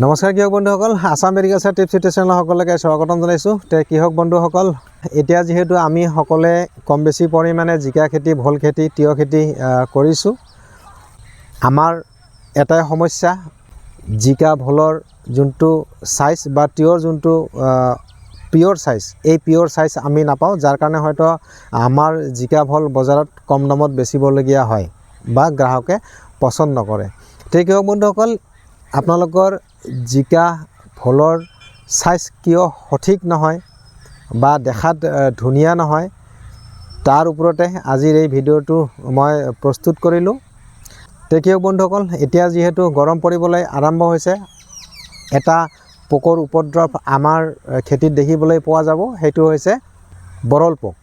নমস্কাৰ কৃষক বন্ধুসকল, আসাম এগ্ৰিকালচাৰ টিপছ চেনেলৰ সকলোকে স্বাগতম জনাইছোঁ। কৃষক বন্ধুসকল, এতিয়া যিহেতু আমি সকলোৱে কম বেছি পৰিমাণে জিকা খেতি, ভোল খেতি, তিয়হ খেতি কৰিছোঁ। আমাৰ এটাই সমস্যা, জিকা ভোলৰ যোনটো সাইজ বা তিয়হৰ যোনটো পিয়ৰ সাইজ, এই পিয়ৰ সাইজ আমি নাপাওঁ, যাৰ কাৰণে হয়তো আমাৰ জিকা ভোল বজাৰত কম দামত বেচিবলগীয়া হয় বা গ্ৰাহকে পচন্দ নকৰে। কৃষক বন্ধুসকল, আপোনালোকৰ জিকা ভোলৰ সাইজ কিয় সঠিক নহয় বা দেখাত ধুনীয়া নহয়, তাৰ ওপৰতে আজিৰ এই ভিডিঅ'টো মই প্ৰস্তুত কৰিলোঁ। কৃষক বন্ধুসকল, এতিয়া যিহেতু গৰম পৰিবলৈ আৰম্ভ হৈছে, এটা পোকৰ উপদ্ৰৱ আমাৰ খেতিত দেখিবলৈ পোৱা যাব, সেইটো হৈছে বৰল পোক।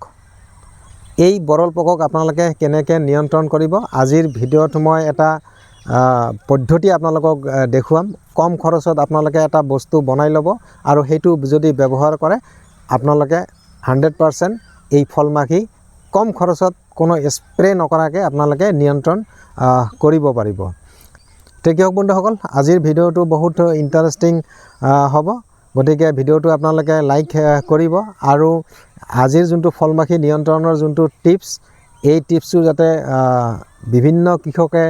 এই বৰল পোকক আপোনালোকে কেনেকৈ নিয়ন্ত্ৰণ কৰিব, আজিৰ ভিডিঅ'ত মই এটা পদ্ধতি আপোনালোকক দেখুৱাম। কম খৰচত আপোনালোকে এটা বস্তু বনাই ল'ব আৰু সেইটো যদি ব্যৱহাৰ কৰে, আপোনালোকে 100% এই ফলমাখি কম খৰচত কোনো স্প্ৰে নকৰাকৈ আপোনালোকে নিয়ন্ত্ৰণ কৰিব পাৰিব। কৃষক বন্ধুসকল, আজিৰ ভিডিঅ'টো বহুত ইণ্টাৰেষ্টিং হ'ব, গতিকে ভিডিঅ'টো আপোনালোকে লাইক কৰিব আৰু আজিৰ যোনটো ফলমাখি নিয়ন্ত্ৰণৰ যোনটো টিপছ, এই টিপছটো যাতে বিভিন্ন কৃষকে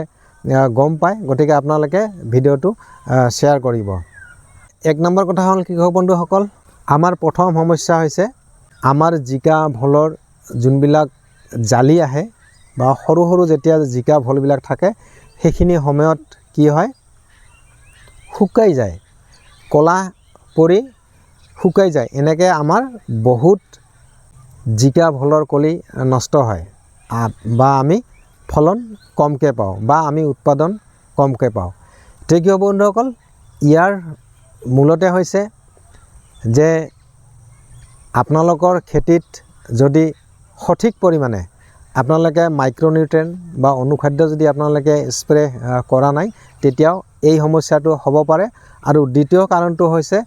গম পায়, গতিকে আপোনালোকে ভিডিঅ'টো শ্বেয়াৰ কৰিব। এক নম্বৰ কথা হ'ল কৃষক বন্ধুসকল, আমাৰ প্ৰথম সমস্যা হৈছে আমাৰ জিকা ভোলৰ যোনবিলাক জালি আহে বা সৰু সৰু যেতিয়া জিকা ভোলবিলাক থাকে, সেইখিনি সময়ত কি হয়, শুকাই যায়, ক'লা পৰি শুকাই যায়। এনেকৈ আমাৰ বহুত জিকা ভোলৰ কলি নষ্ট হয় বা আমি ফলন কমকৈ পাওঁ বা আমি উৎপাদন কমকৈ পাওঁ। কৃষক বন্ধুসকল, ইয়াৰ মূলতে হৈছে যে আপোনালোকৰ খেতিত যদি সঠিক পৰিমাণে আপোনালোকে মাইক্ৰনিউট্ৰিয়েণ্ট বা অনুখাদ্য যদি আপোনালোকে স্প্ৰে কৰা নাই, তেতিয়াও এই সমস্যাটো হ'ব পাৰে। আৰু দ্বিতীয় কাৰণটো হৈছে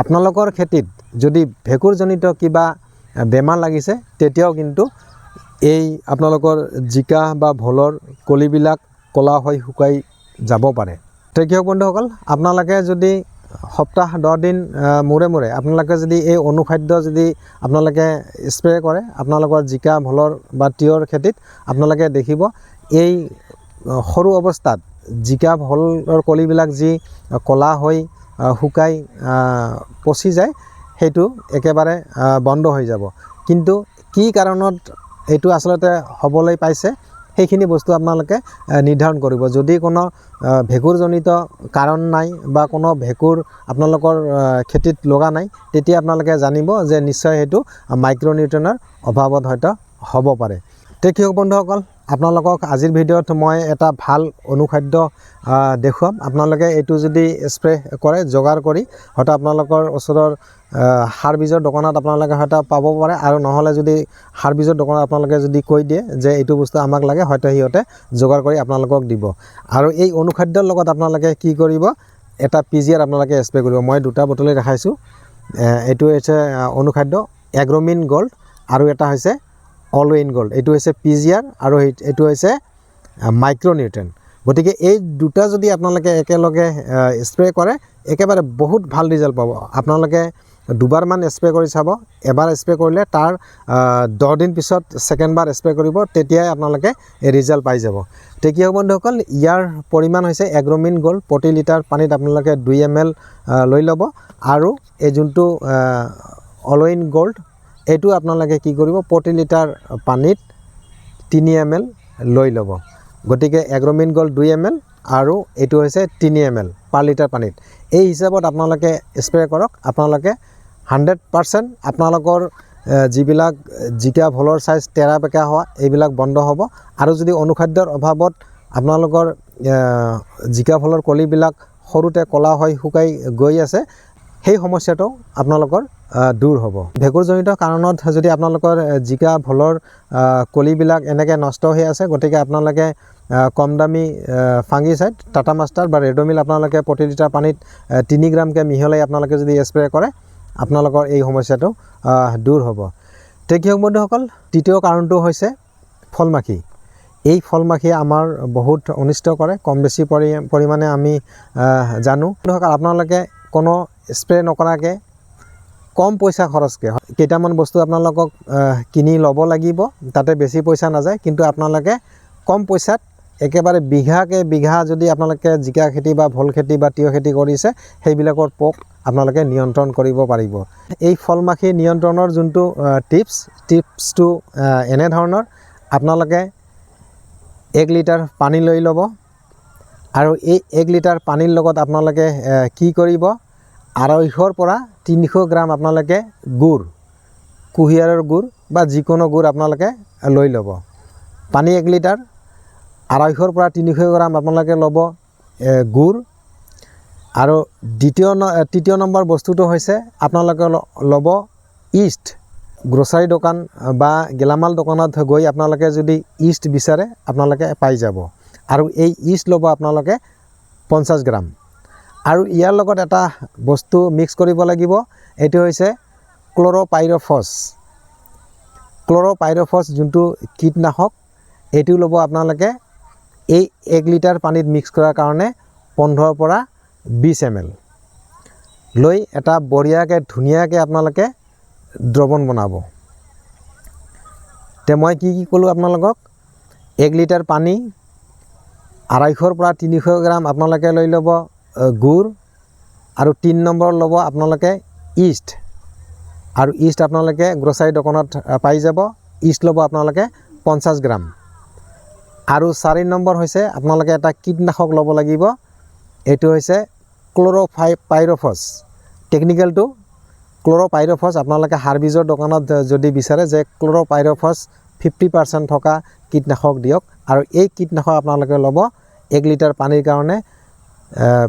আপোনালোকৰ খেতিত যদি ভেঁকুৰজনিত কিবা বেমাৰ লাগিছে, তেতিয়াও কিন্তু এই আপোনালোকৰ জিকা বা ভোলৰ কলিবিলাক ক'লা হৈ শুকাই যাব পাৰে। কৃষক বন্ধুসকল, আপোনালোকে যদি সপ্তাহ 10 দিন মূৰে মূৰে আপোনালোকে যদি এই অনুখাদ্য যদি আপোনালোকে স্প্ৰে কৰে আপোনালোকৰ জিকা ভোলৰ বা তিয়হৰ খেতিত, আপোনালোকে দেখিব এই সৰু অৱস্থাত জিকা ভোলৰ কলিবিলাক যি ক'লা হৈ শুকাই পচি যায়, সেইটো একেবাৰে বন্ধ হৈ যাব। কিন্তু কি কাৰণত এইটো আচলতে হ'বলৈ পাইছে, সেইখিনি বস্তু আপোনালোকে নিৰ্ধাৰণ কৰিব। যদি কোনো ভেঁকুৰজনিত কাৰণ নাই বা কোনো ভেঁকুৰ আপোনালোকৰ খেতিত লগা নাই, তেতিয়া আপোনালোকে জানিব যে নিশ্চয় সেইটো মাইক্ৰনিউট্ৰিয়েণ্টৰ অভাৱত হয়তো হ'ব পাৰে। কৃষক বন্ধুসকল, আপোনালোকক আজিৰ ভিডিঅ'ত মই এটা ভাল অনুখাদ্য দেখুৱাম। আপোনালোকে এইটো যদি স্প্ৰে কৰে যোগাৰ কৰি, হয়তো আপোনালোকৰ ওচৰৰ সাৰ বীজৰ দোকানত আপোনালোকে হয়তো পাব পাৰে, আৰু নহ'লে যদি সাৰ বীজৰ দোকানত আপোনালোকে যদি কৈ দিয়ে যে এইটো বস্তু আমাক লাগে, হয়তো সিহঁতে যোগাৰ কৰি আপোনালোকক দিব। আৰু এই অনুখাদ্যৰ লগত আপোনালোকে কি কৰিব, এটা PGR আপোনালোকে স্প্ৰে কৰিব। মই দুটা বটলে দেখাইছোঁ। এইটো হৈছে অনুখাদ্য এগ্ৰমিন গল্ড আৰু এটা হৈছে অল ইন গল্ড। এইটো হৈছে PGR আৰু এইটো হৈছে মাইক্ৰনিউট্ৰিয়েণ্ট। গতিকে এই দুটা যদি আপোনালোকে একেলগে স্প্ৰে কৰে, একেবাৰে বহুত ভাল ৰিজাল্ট পাব। আপোনালোকে দুবাৰমান স্প্ৰে কৰি চাব। এবাৰ স্প্ৰে কৰিলে তাৰ 10 দিন পিছত ছেকেণ্ডবাৰ স্প্ৰে কৰিব, তেতিয়াই আপোনালোকে ৰিজাল্ট পাই যাব। কৃষক বন্ধুসকল, ইয়াৰ পৰিমাণ হৈছে এগ্ৰমিন গল্ড প্ৰতি লিটাৰ পানীত আপোনালোকে 2 ml লৈ ল'ব, আৰু এই যোনটো অল ইন গল্ড, এইটো আপোনালোকে কি কৰিব, প্ৰতি লিটাৰ পানীত 3 ml লৈ ল'ব। গতিকে এগ্ৰমিন গল্ড 2 ml আৰু এইটো হৈছে 3 ml পাৰ লিটাৰ পানীত। এই হিচাপত আপোনালোকে স্প্ৰে কৰক। আপোনালোকে 100% আপোনালোকৰ যিবিলাক জিকা ভোলৰ সাইজ তেৰা বেকা হোৱা, এইবিলাক বন্ধ হ'ব। আৰু যদি অনুখাদ্যৰ অভাৱত আপোনালোকৰ জিকা ভোলৰ কলিবিলাক সৰুতে ক'লা হৈ শুকাই গৈ আছে, সেই সমস্যাটো আপোনালোকৰ দূৰ হ'ব। ভেঁকুৰজনিত কাৰণত যদি আপোনালোকৰ জিকা ভোলৰ কলিবিলাক এনেকৈ নষ্ট হৈ আছে, গতিকে আপোনালোকে কম দামী ফাংগিচাইড টাটা মাষ্টাৰ বা ৰেডমিল আপোনালোকে প্ৰতি লিটাৰ পানীত 3 গ্ৰামকৈ মিহলাই আপোনালোকে যদি স্প্ৰে কৰে, আপোনালোকৰ এই সমস্যাটো দূৰ হ'ব। কৃষক বন্ধুসকল, তৃতীয় কাৰণটো হৈছে ফলমাখি। এই ফল মাখিয়ে আমাৰ বহুত অনিষ্ট কৰে, কম বেছি পৰিমাণে আমি জানো। আপোনালোকে কোনো স্প্ৰে নকৰাকৈ কম পইচা খৰচকৈ কেইটামান বস্তু আপোনালোকক কিনি ল'ব লাগিব, তাতে বেছি পইচা নাযায়, কিন্তু আপোনালোকে কম পইচাত একেবাৰে বিঘা যদি আপোনালোকে জিকা খেতি বা ভোল খেতি বা তিয়হ খেতি কৰিছে, সেইবিলাকৰ পোক আপোনালোকে নিয়ন্ত্ৰণ কৰিব পাৰিব। এই ফল মাখি নিয়ন্ত্ৰণৰ যোনটো টিপছটো এনেধৰণৰ, আপোনালোকে 1 লিটাৰ পানী লৈ ল'ব আৰু এই 1 লিটাৰ পানীৰ লগত আপোনালোকে কি কৰিব, 250 পৰা 300 গ্ৰাম আপোনালোকে গুড়, কুঁহিয়াৰৰ গুড় বা যিকোনো গুড় আপোনালোকে লৈ ল'ব। পানী 1 লিটাৰ, 250 পৰা 300 গ্ৰাম আপোনালোকে ল'ব গুড়। আৰু তৃতীয় নম্বৰ বস্তুটো হৈছে আপোনালোকে ল'ব ইষ্ট। গ্ৰচাৰী দোকান বা গেলামাল দোকানত গৈ আপোনালোকে যদি ইষ্ট বিচাৰে আপোনালোকে পাই যাব। আৰু এই ইষ্ট ল'ব আপোনালোকে 50 গ্ৰাম। আৰু ইয়াৰ লগত এটা বস্তু মিক্স কৰিব লাগিব, এইটো হৈছে ক্ল'ৰ'পাইৰফছ যোনটো কীটনাশক, এইটো ল'ব আপোনালোকে এই 1 লিটাৰ পানীত মিক্স কৰাৰ কাৰণে 15 পৰা 20 ml লৈ এটা বঢ়িয়াকৈ ধুনীয়াকৈ আপোনালোকে দ্ৰৱণ বনাব। তে মই কি ক'লোঁ আপোনালোকক, 1 লিটাৰ পানী, 250 পৰা 300 গ্ৰাম আপোনালোকে লৈ ল'ব গুড়, আৰু 3 নম্বৰ ল'ব আপোনালোকে ইষ্ট। আৰু ইষ্ট আপোনালোকে গ্ৰচাৰী দোকানত পাই যাব। ইষ্ট ল'ব আপোনালোকে 50 গ্ৰাম। আৰু 4 নম্বৰ হৈছে আপোনালোকে এটা কীটনাশক ল'ব লাগিব, এইটো হৈছে ক্ল'ৰ'পাইৰফছ। টেকনিকেলটো ক্ল'ৰ'পাইৰফছ আপোনালোকে হাৰ্বিজৰ দোকানত যদি বিচাৰে যে ক্ল'ৰ'পাইৰফছ 50% থকা কীটনাশক দিয়ক, আৰু এই কীটনাশক আপোনালোকে ল'ব 1 লিটাৰ পানীৰ কাৰণে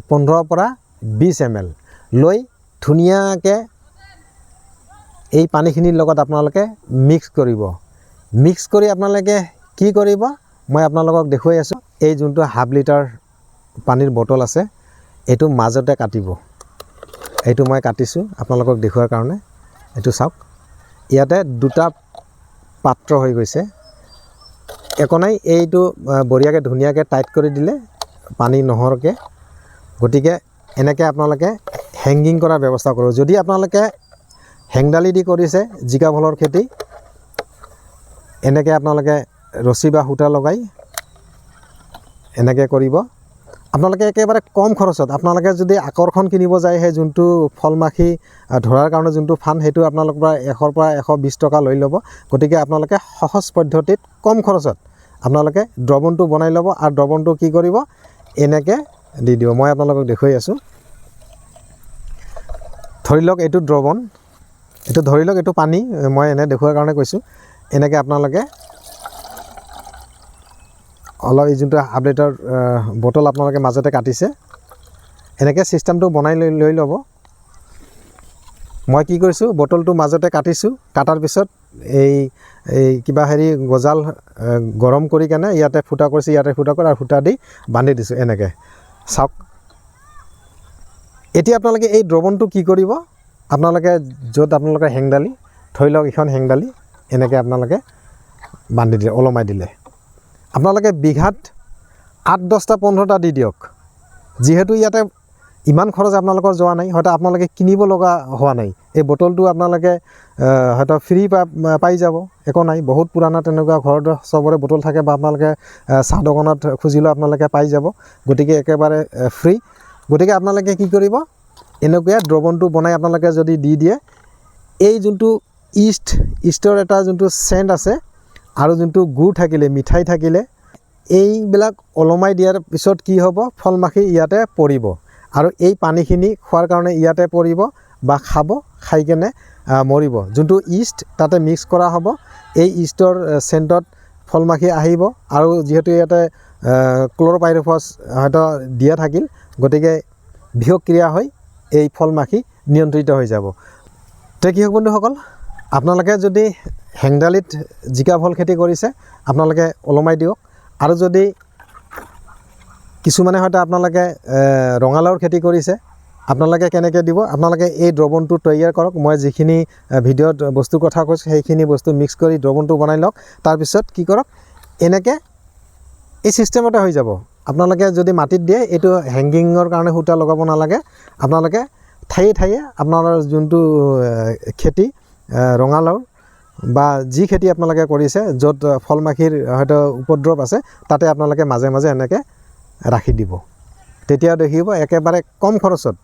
15 পৰা 20 ml লৈ ধুনীয়াকৈ এই পানীখিনিৰ লগত আপোনালোকে মিক্স কৰিব। মিক্স কৰি আপোনালোকে কি কৰিব, মই আপোনালোকক দেখুৱাই আছোঁ। এই যোনটো ½ লিটাৰ পানীৰ বটল আছে, এইটো মাজতে কাটিব। এইটো মই কাটিছোঁ আপোনালোকক দেখুৱাৰ কাৰণে। এইটো চাওক, ইয়াতে 2টা পাত্ৰ হৈ গৈছে, একো নাই। এইটো বঢ়িয়াকৈ ধুনীয়াকৈ টাইট কৰি দিলে পানী নহৰকৈ। গতিকে এনেকৈ আপোনালোকে হেংগিং কৰাৰ ব্যৱস্থা কৰিব। যদি আপোনালোকে হেংদালি দি কৰিছে জিকা ভোলৰ খেতি, এনেকৈ আপোনালোকে ৰছী বা সূতা লগাই এনেকৈ কৰিব। আপোনালোকে একেবাৰে কম খৰচত, আপোনালোকে যদি আকৰ্ষণ কিনিব যায়, সেই যোনটো ফল মাখি ধৰাৰ কাৰণে যোনটো ফাণ্ড, সেইটো আপোনালোকৰ পৰা 100 পৰা 120 টকা লৈ ল'ব। গতিকে আপোনালোকে সহজ পদ্ধতিত কম খৰচত আপোনালোকে দ্ৰৱণটো বনাই ল'ব। আৰু দ্ৰৱণটো কি কৰিব, এনেকৈ দি দিব। মই আপোনালোকক দেখুৱাই আছোঁ। ধৰি লওক এইটো দ্ৰৱণ, এইটো ধৰি লওক এইটো পানী, মই এনে দেখুৱাৰ কাৰণে কৈছোঁ। এনেকৈ আপোনালোকে অলপ এই যোনটো ½ লিটাৰ বটল আপোনালোকে মাজতে কাটিছে, এনেকৈ চিষ্টেমটো বনাই লৈ ল'ব। মই কি কৰিছোঁ, বটলটো মাজতে কাটিছোঁ, কাটাৰ পিছত এই কিবা গজাল গৰম কৰি কেনে ইয়াতে ফুটা কৰিছোঁ, ইয়াতে ফুটা কৰি আৰু সূতা দি বান্ধি দিছোঁ এনেকৈ। চাওক, এতিয়া আপোনালোকে এই দ্ৰৱণটো কি কৰিব, আপোনালোকে য'ত আপোনালোকে হেংদালি, ধৰি লওক এইখন হেংদালি, এনেকৈ আপোনালোকে বান্ধি দিলে, ওলমাই দিলে। আপোনালোকে বিঘাত 8-10টা 15টা দি দিয়ক। যিহেতু ইয়াতে ইমান খৰচ আপোনালোকৰ যোৱা নাই, হয়তো আপোনালোকে কিনিব লগা হোৱা নাই। এই বটলটো আপোনালোকে হয়তো ফ্ৰী পাই যাব, একো নাই। বহুত পুৰাণা তেনেকুৱা ঘৰত চবৰে বটল থাকে, বা আপোনালোকে চাহ দোকানত খুজিলেও আপোনালোকে পাই যাব। গতিকে একেবাৰে ফ্ৰী। গতিকে আপোনালোকে কি কৰিব, এনেকুৱা দ্ৰৱণটো বনাই আপোনালোকে যদি দি দিয়ে, এই যোনটো ইষ্টৰ এটা যোনটো চেণ্ট আছে, আৰু যোনটো গুড় থাকিলে, মিঠাই থাকিলে, এইবিলাক ওলমাই দিয়াৰ পিছত কি হ'ব, ফল মাখি ইয়াতে পৰিব, আৰু এই পানীখিনি খোৱাৰ কাৰণে ইয়াতে পৰিব বা খাই কেনে মৰিব। যোনটো ইষ্ট তাতে মিক্স কৰা হ'ব, এই ইষ্টৰ চেণ্টত ফল মাখি আহিব। আৰু যিহেতু ইয়াতে ক্ল'ৰ'পাইৰফছ হয়তো দিয়া থাকিল, গতিকে বিষক্ৰিয়া হৈ এই ফল মাখি নিয়ন্ত্ৰিত হৈ যাব। তো কৃষক বন্ধুসকল, আপোনালোকে যদি হেংদালিত জিকা ভোল খেতি কৰিছে, আপোনালোকে ওলমাই দিয়ক। আৰু যদি কিছুমানে হয়তো আপোনালোকে ৰঙালাওৰ খেতি কৰিছে, আপোনালোকে কেনেকৈ দিব, আপোনালোকে এই দ্ৰৱণটো তৈয়াৰ কৰক। মই যিখিনি ভিডিঅ'ত বস্তুৰ কথা কৈছোঁ, সেইখিনি বস্তু মিক্স কৰি দ্ৰৱণটো বনাই লওক। তাৰপিছত কি কৰক, এনেকৈ এই চিষ্টেমতে হৈ যাব। আপোনালোকে যদি মাটিত দিয়ে এইটো হেংগিঙৰ কাৰণে সূতা লগাব নালাগে। আপোনালোকে ঠায়ে ঠায়ে আপোনাৰ যোনটো খেতি ৰঙালাওৰ বা যি খেতি আপোনালোকে কৰিছে য'ত ফল মাখিৰ হয়তো উপদ্ৰৱ আছে তাতে আপোনালোকে মাজে মাজে এনেকৈ ৰাখি দিব। তেতিয়া দেখিব একেবাৰে কম খৰচত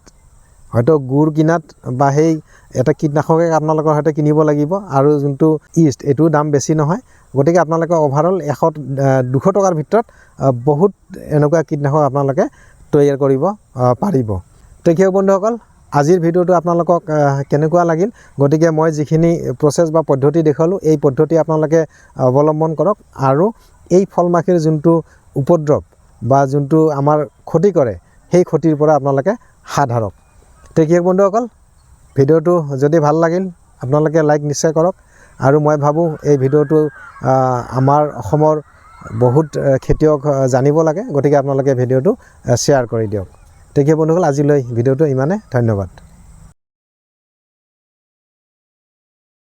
হয়তো গুড় কিনাত বা সেই এটা কীটনাশকে আপোনালোকৰ হয়তো কিনিব লাগিব আৰু যোনটো ইষ্ট এইটো দাম বেছি নহয়। গতিকে আপোনালোকে অভাৰঅল 100-200 টকাৰ ভিতৰত বহুত এনেকুৱা কীটনাশক আপোনালোকে তৈয়াৰ কৰিব পাৰিব। তেতিয়া বন্ধুসকল আজিৰ ভিডিঅ'টো আপোনালোকক কেনেকুৱা লাগিল? গতিকে মই যিখিনি প্ৰচেছ বা পদ্ধতি দেখালোঁ এই পদ্ধতি আপোনালোকে অৱলম্বন কৰক আৰু এই ফল মাখিৰ যোনটো উপদ্ৰৱ বা যোনটো আমাৰ ক্ষতি কৰে সেই ক্ষতিৰ পৰা আপোনালোকে হাত সাৰক। তেতিয়া বন্ধুসকল ভিডিঅ'টো যদি ভাল লাগিল আপোনালোকে লাইক নিশ্চয় কৰক আৰু মই ভাবোঁ এই ভিডিঅ'টো আমাৰ অসমৰ বহুত খেতিয়ক জানিব লাগে। গতিকে আপোনালোকে ভিডিঅ'টো শ্বেয়াৰ কৰি দিয়ক। তেতিয়া বন্ধুসকল আজিলৈ ভিডিঅ'টো ইমানে। ধন্যবাদ।